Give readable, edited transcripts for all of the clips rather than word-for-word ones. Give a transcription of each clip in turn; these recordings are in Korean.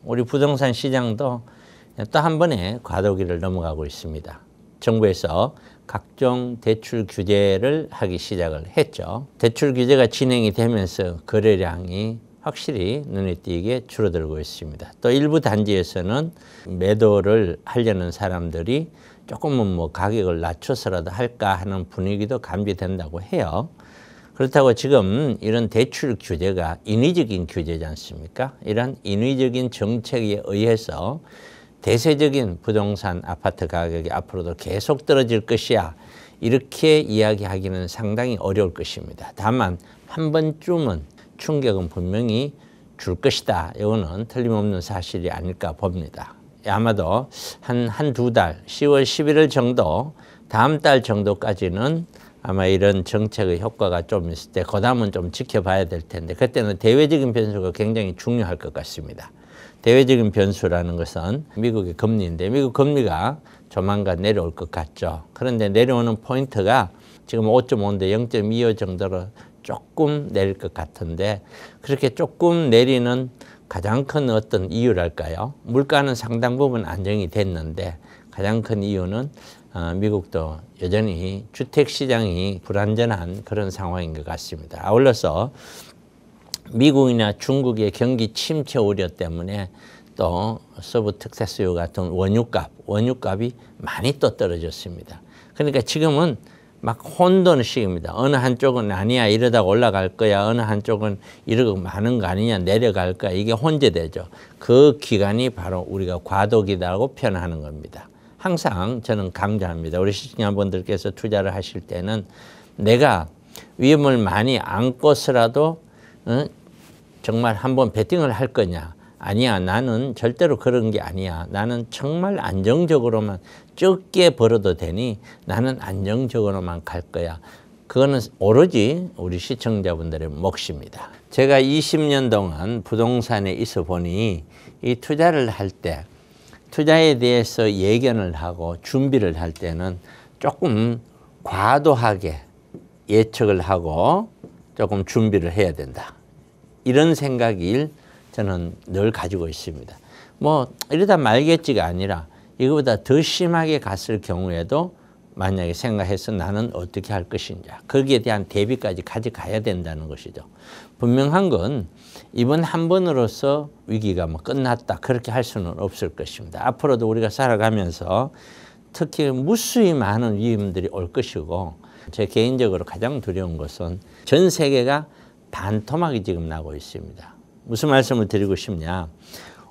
우리 부동산 시장도 또 한 번의 과도기를 넘어가고 있습니다. 정부에서 각종 대출 규제를 하기 시작을 했죠. 대출 규제가 진행이 되면서 거래량이 확실히 눈에 띄게 줄어들고 있습니다. 또 일부 단지에서는 매도를 하려는 사람들이 조금은 뭐 가격을 낮춰서라도 할까 하는 분위기도 감지된다고 해요. 그렇다고 지금 이런 대출 규제가 인위적인 규제지 않습니까? 이런 인위적인 정책에 의해서 대세적인 부동산 아파트 가격이 앞으로도 계속 떨어질 것이야, 이렇게 이야기하기는 상당히 어려울 것입니다. 다만 한 번쯤은 충격은 분명히 줄 것이다. 이거는 틀림없는 사실이 아닐까 봅니다. 아마도 한두 달, 10월, 11월 정도, 다음 달 정도까지는 아마 이런 정책의 효과가 좀 있을 때, 그 다음은 좀 지켜봐야 될 텐데, 그때는 대외적인 변수가 굉장히 중요할 것 같습니다. 대외적인 변수라는 것은 미국의 금리인데, 미국 금리가 조만간 내려올 것 같죠. 그런데 내려오는 포인트가 지금 5.5인데 0.25 정도로 조금 내릴 것 같은데, 그렇게 조금 내리는 가장 큰 어떤 이유랄까요? 물가는 상당 부분 안정이 됐는데 가장 큰 이유는 미국도 여전히 주택시장이 불안전한 그런 상황인 것 같습니다. 아울러서 미국이나 중국의 경기 침체 우려 때문에 또 서부 특사수요 같은 원유값이 많이 또 떨어졌습니다. 그러니까 지금은 막 혼돈의 시기입니다. 어느 한쪽은 아니야 이러다가 올라갈 거야, 어느 한쪽은 이러고 많은 거 아니냐 내려갈 거야, 이게 혼재되죠. 그 기간이 바로 우리가 과도기라고 표현하는 겁니다. 항상 저는 강조합니다. 우리 시청자분들께서 투자를 하실 때는 내가 위험을 많이 안고서라도 정말 한번 베팅을 할 거냐, 아니야 나는 절대로 그런 게 아니야, 나는 정말 안정적으로만 적게 벌어도 되니 나는 안정적으로만 갈 거야, 그거는 오로지 우리 시청자분들의 몫입니다. 제가 20년 동안 부동산에 있어 보니 이 투자를 할 때, 투자에 대해서 예견을 하고 준비를 할 때는 조금 과도하게 예측을 하고 조금 준비를 해야 된다, 이런 생각을 저는 늘 가지고 있습니다. 뭐 이러다 말겠지가 아니라 이거보다 더 심하게 갔을 경우에도 만약에 생각해서 나는 어떻게 할 것인가, 거기에 대한 대비까지 가져가야 된다는 것이죠. 분명한 건 이번 한 번으로서 위기가 뭐 끝났다 그렇게 할 수는 없을 것입니다. 앞으로도 우리가 살아가면서 특히 무수히 많은 위험들이 올 것이고, 제 개인적으로 가장 두려운 것은 전 세계가 반토막이 지금 나고 있습니다. 무슨 말씀을 드리고 싶냐,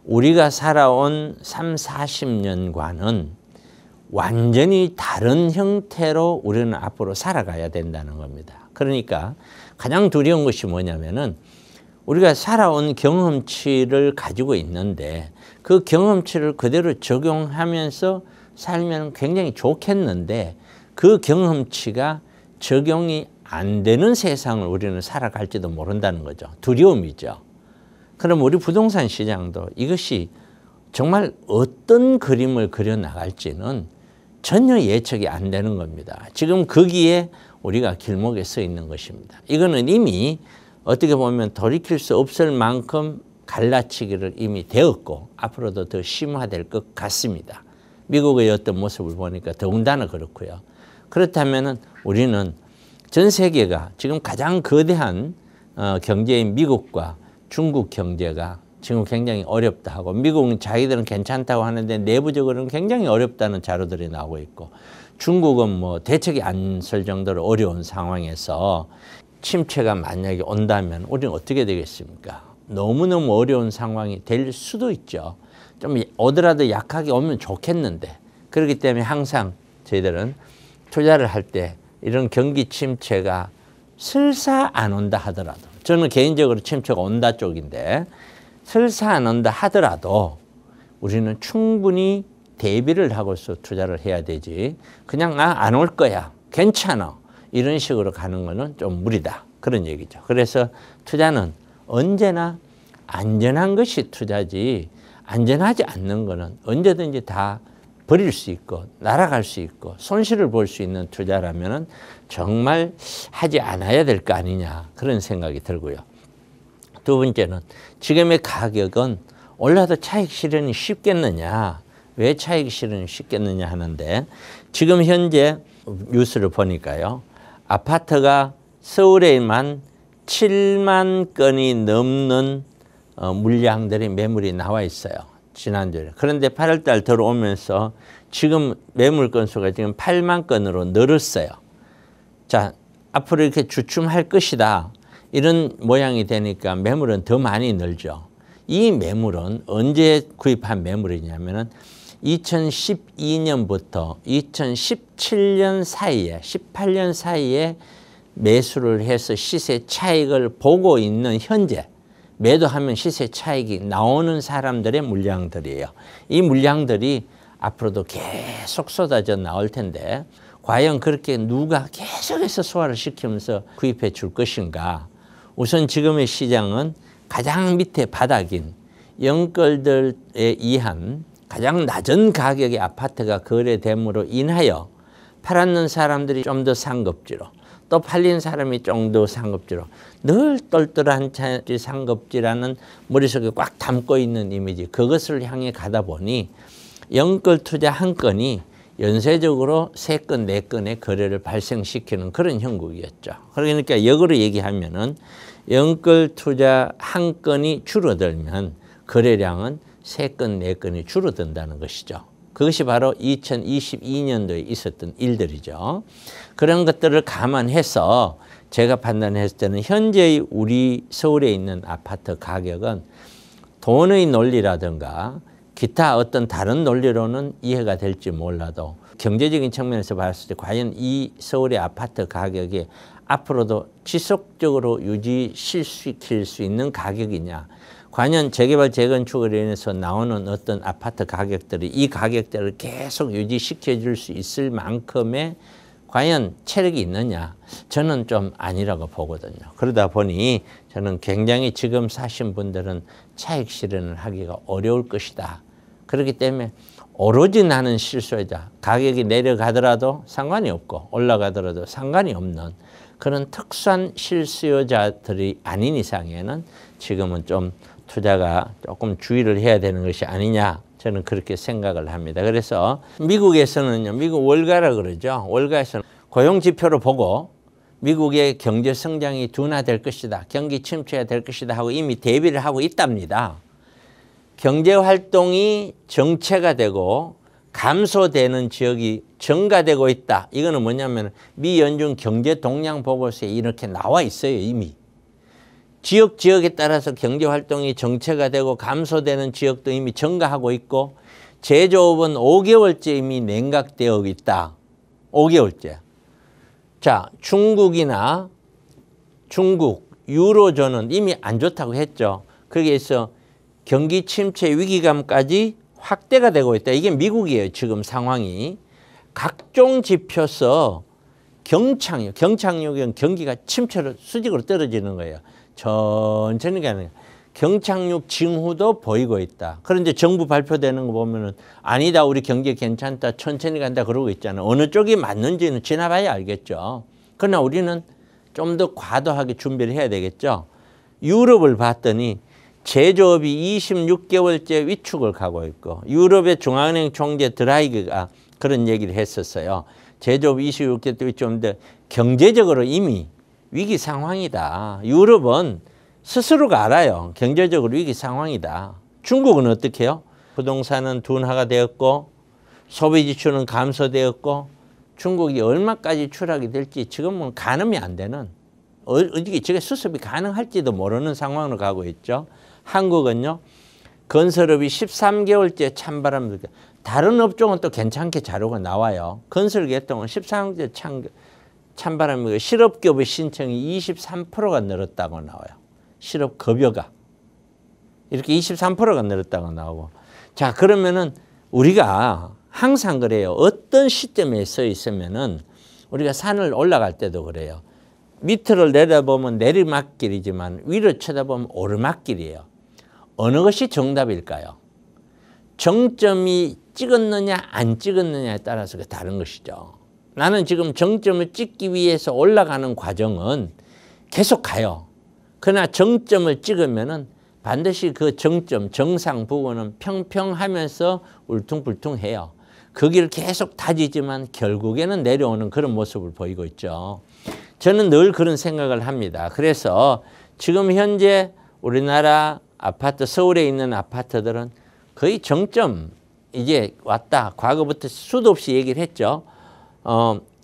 우리가 살아온 30-40년과는 완전히 다른 형태로 우리는 앞으로 살아가야 된다는 겁니다. 그러니까 가장 두려운 것이 뭐냐면은 우리가 살아온 경험치를 가지고 있는데 그 경험치를 그대로 적용하면서 살면 굉장히 좋겠는데 그 경험치가 적용이 안 되는 세상을 우리는 살아갈지도 모른다는 거죠. 두려움이죠. 그럼 우리 부동산 시장도 이것이 정말 어떤 그림을 그려나갈지는 전혀 예측이 안 되는 겁니다. 지금 거기에 우리가 길목에 서 있는 것입니다. 이거는 이미 어떻게 보면 돌이킬 수 없을 만큼 갈라치기를 이미 되었고 앞으로도 더 심화될 것 같습니다. 미국의 어떤 모습을 보니까 더군다나 그렇고요. 그렇다면 우리는 전 세계가 지금 가장 거대한 경제인 미국과 중국 경제가 지금 굉장히 어렵다 하고, 미국은 자기들은 괜찮다고 하는데 내부적으로는 굉장히 어렵다는 자료들이 나오고 있고, 중국은 뭐 대책이 안 설 정도로 어려운 상황에서 침체가 만약에 온다면 우리는 어떻게 되겠습니까? 너무너무 어려운 상황이 될 수도 있죠. 좀 오더라도 약하게 오면 좋겠는데, 그렇기 때문에 항상 저희들은 투자를 할 때 이런 경기 침체가 설사 안 온다 하더라도, 저는 개인적으로 침체가 온다 쪽인데 설사 안 온다 하더라도 우리는 충분히 대비를 하고서 투자를 해야 되지, 그냥 안 올 거야 괜찮아 이런 식으로 가는 거는 좀 무리다, 그런 얘기죠. 그래서 투자는 언제나 안전한 것이 투자지, 안전하지 않는 거는 언제든지 다 버릴 수 있고 날아갈 수 있고 손실을 볼 수 있는 투자라면 정말 하지 않아야 될 거 아니냐, 그런 생각이 들고요. 두 번째는 지금의 가격은 올라도 차익 실현이 쉽겠느냐? 왜 차익 실현이 쉽겠느냐 하는데 지금 현재 뉴스를 보니까요. 아파트가 서울에만 7만 건이 넘는 물량들이 매물이 나와 있어요. 지난주에. 그런데 8월 달 들어오면서 지금 매물 건수가 지금 8만 건으로 늘었어요. 자, 앞으로 이렇게 주춤할 것이다. 이런 모양이 되니까 매물은 더 많이 늘죠. 이 매물은 언제 구입한 매물이냐면은 2012년부터 2017년 사이에 18년 사이에 매수를 해서 시세 차익을 보고 있는 현재 매도하면 시세 차익이 나오는 사람들의 물량들이에요. 이 물량들이 앞으로도 계속 쏟아져 나올 텐데 과연 그렇게 누가 계속해서 소화를 시키면서 구입해 줄 것인가. 우선 지금의 시장은 가장 밑에 바닥인 영끌들에 의한 가장 낮은 가격의 아파트가 거래됨으로 인하여 팔았는 사람들이 좀 더 상급지로 또 팔린 사람이 좀 더 상급지로 늘 똘똘한 차지 상급지라는 머릿속에 꽉 담고 있는 이미지 그것을 향해 가다 보니 영끌 투자 한 건이 연쇄적으로 3건, 4건의 거래를 발생시키는 그런 형국이었죠. 그러니까 역으로 얘기하면은 영끌 투자 한 건이 줄어들면 거래량은 3건, 4건이 줄어든다는 것이죠. 그것이 바로 2022년도에 있었던 일들이죠. 그런 것들을 감안해서 제가 판단했을 때는 현재의 우리 서울에 있는 아파트 가격은 돈의 논리라든가 기타 어떤 다른 논리로는 이해가 될지 몰라도 경제적인 측면에서 봤을 때 과연 이 서울의 아파트 가격이 앞으로도 지속적으로 유지시킬 수 있는 가격이냐. 과연 재개발 재건축으로 인해서 나오는 어떤 아파트 가격들이 이 가격대를 계속 유지시켜 줄 수 있을 만큼의 과연 체력이 있느냐. 저는 좀 아니라고 보거든요. 그러다 보니 저는 굉장히 지금 사신 분들은 차익 실현을 하기가 어려울 것이다. 그렇기 때문에 오로지 나는 실수요자, 가격이 내려가더라도 상관이 없고 올라가더라도 상관이 없는 그런 특수한 실수요자들이 아닌 이상에는 지금은 좀 투자가 조금 주의를 해야 되는 것이 아니냐 저는 그렇게 생각을 합니다. 그래서 미국에서는요, 미국 월가라 그러죠. 월가에서는 고용지표로 보고 미국의 경제 성장이 둔화될 것이다. 경기 침체가 될 것이다 하고 이미 대비를 하고 있답니다. 경제활동이 정체가 되고 감소되는 지역이 증가되고 있다. 이거는 뭐냐면 미 연준 경제동향보고서에 이렇게 나와 있어요. 이미. 지역에 따라서 경제활동이 정체가 되고 감소되는 지역도 이미 증가하고 있고 제조업은 5개월째 이미 냉각되어 있다. 5개월째. 자, 중국, 유로존은 이미 안 좋다고 했죠. 거기에서 경기 침체 위기감까지 확대가 되고 있다. 이게 미국이에요. 지금 상황이. 각종 지표서 경착륙은 경기가 침체로 수직으로 떨어지는 거예요. 천천히 가는 거예요. 경착륙 징후도 보이고 있다. 그런데 정부 발표되는 거 보면은 아니다. 우리 경제 괜찮다. 천천히 간다. 그러고 있잖아요. 어느 쪽이 맞는지는 지나봐야 알겠죠. 그러나 우리는 좀 더 과도하게 준비를 해야 되겠죠. 유럽을 봤더니 제조업이 26개월째 위축을 가고 있고 유럽의 중앙은행 총재 드라이기가 그런 얘기를 했었어요. 제조업 26개월째 위축인데 경제적으로 이미 위기 상황이다. 유럽은 스스로가 알아요. 경제적으로 위기 상황이다. 중국은 어떻게 해요? 부동산은 둔화가 되었고 소비 지출은 감소되었고 중국이 얼마까지 추락이 될지 지금은 가늠이 안 되는 어떻게 저게 수습이 가능할지도 모르는 상황으로 가고 있죠. 한국은요. 건설업이 13개월째 찬바람을 들고 다른 업종은 또 괜찮게 자료가 나와요. 건설계통은 13개월째 찬바람이고 실업급여 신청이 23%가 늘었다고 나와요. 실업급여가. 이렇게 23%가 늘었다고 나오고. 자, 그러면은 우리가 항상 그래요. 어떤 시점에 서 있으면은 우리가 산을 올라갈 때도 그래요. 밑을 내려보면 내리막길이지만 위를 쳐다보면 오르막길이에요. 어느 것이 정답일까요? 정점이 찍었느냐 안 찍었느냐에 따라서 다른 것이죠. 나는 지금 정점을 찍기 위해서 올라가는 과정은 계속 가요. 그러나 정점을 찍으면은 반드시 그 정점, 정상 부근은 평평하면서 울퉁불퉁해요. 거기를 계속 다지지만 결국에는 내려오는 그런 모습을 보이고 있죠. 저는 늘 그런 생각을 합니다. 그래서 지금 현재 우리나라 아파트, 서울에 있는 아파트들은 거의 정점 이제 왔다. 과거부터 수도 없이 얘기를 했죠.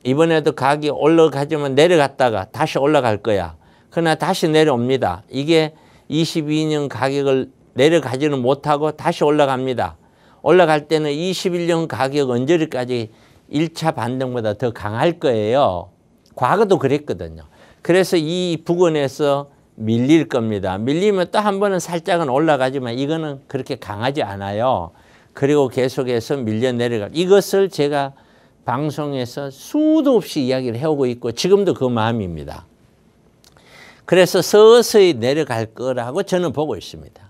이번에도 가격이 올라가지만 내려갔다가 다시 올라갈 거야. 그러나 다시 내려옵니다. 이게 22년 가격을 내려가지는 못하고 다시 올라갑니다. 올라갈 때는 21년 가격 언저리까지 1차 반등보다 더 강할 거예요. 과거도 그랬거든요. 그래서 이 부근에서 밀릴 겁니다. 밀리면 또 한 번은 살짝은 올라가지만 이거는 그렇게 강하지 않아요. 그리고 계속해서 밀려 내려가. 이것을 제가 방송에서 수도 없이 이야기를 해오고 있고 지금도 그 마음입니다. 그래서 서서히 내려갈 거라고 저는 보고 있습니다.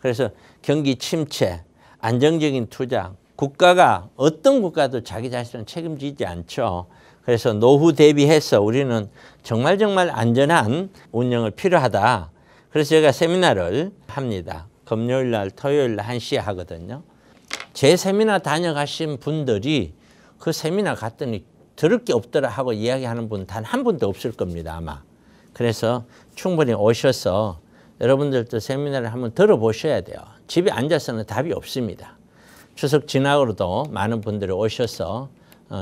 그래서 경기 침체, 안정적인 투자, 국가가 어떤 국가도 자기 자신을 책임지지 않죠. 그래서 노후 대비해서 우리는 정말 안전한 운영을 필요하다. 그래서 제가 세미나를 합니다. 금요일 날, 토요일 날 1시에 하거든요. 제 세미나 다녀가신 분들이 그 세미나 갔더니 들을 게 없더라 하고 이야기하는 분 단 한 분도 없을 겁니다, 아마. 그래서 충분히 오셔서 여러분들도 세미나를 한번 들어보셔야 돼요. 집에 앉아서는 답이 없습니다. 추석 지나고도 많은 분들이 오셔서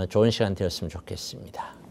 좋은 시간 되었으면 좋겠습니다.